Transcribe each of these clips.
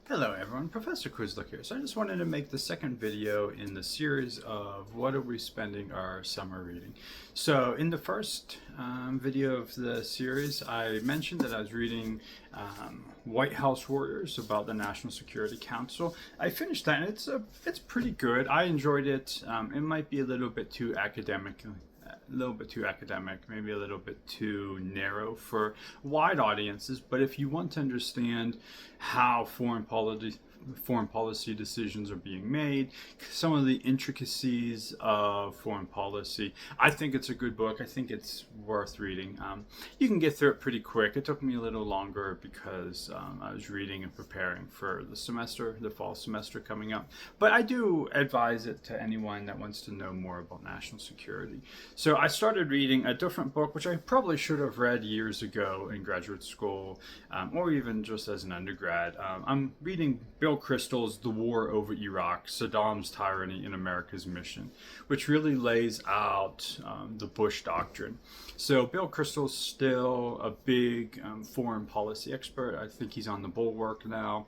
Hello everyone, Professor Quizlook here. So I just wanted to make the second video in the series of what are we spending our summer reading. So in the first video of the series, I mentioned that I was reading White House Warriors about the National Security Council. I finished that and it's pretty good. I enjoyed it. It might be a little bit too academic, maybe a little bit too narrow for wide audiences. But if you want to understand how foreign policy decisions are being made, some of the intricacies of foreign policy, I think it's a good book. I think it's worth reading. You can get through it pretty quick. It took me a little longer because I was reading and preparing for the fall semester coming up. But I do advise it to anyone that wants to know more about national security. So I started reading a different book, which I probably should have read years ago in graduate school, or even just as an undergrad. I'm reading Bill Kristol's The War Over Iraq, Saddam's Tyranny and America's Mission, which really lays out the Bush Doctrine. So Bill Kristol's still a big foreign policy expert. I think he's on the Bulwark now.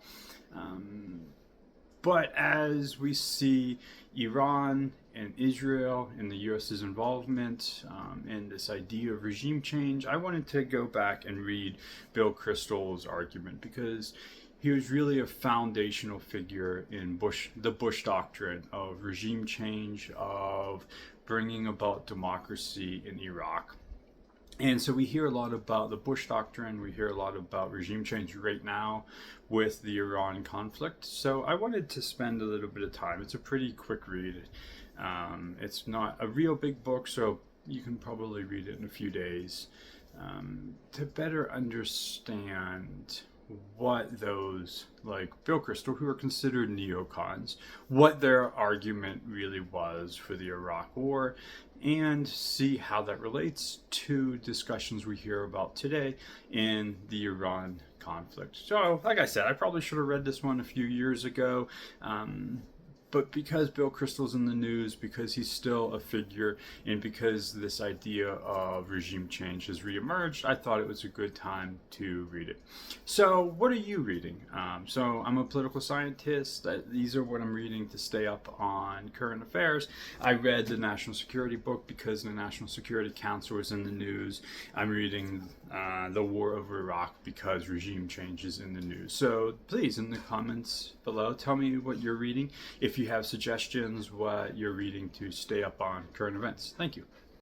But as we see Iran and Israel and the U.S.'s involvement in this idea of regime change, I wanted to go back and read Bill Kristol's argument because he was really a foundational figure in the Bush Doctrine of regime change, of bringing about democracy in Iraq. And so we hear a lot about the Bush Doctrine, we hear a lot about regime change right now with the Iran conflict. So I wanted to spend a little bit of time. It's a pretty quick read. It's not a real big book, so you can probably read it in a few days to better understand what those like Bill Kristol, who are considered neocons, what their argument really was for the Iraq War, and see how that relates to discussions we hear about today in the Iran conflict. So, like I said, I probably should have read this one a few years ago. But because Bill Kristol's in the news, because he's still a figure, and because this idea of regime change has reemerged, I thought it was a good time to read it. So what are you reading? So I'm a political scientist. These are what I'm reading to stay up on current affairs. I read the National Security book because the National Security Council was in the news. I'm reading The War Over Iraq because regime change is in the news. So please, in the comments below, tell me what you're reading. If you have suggestions, what you're reading to stay up on current events. Thank you.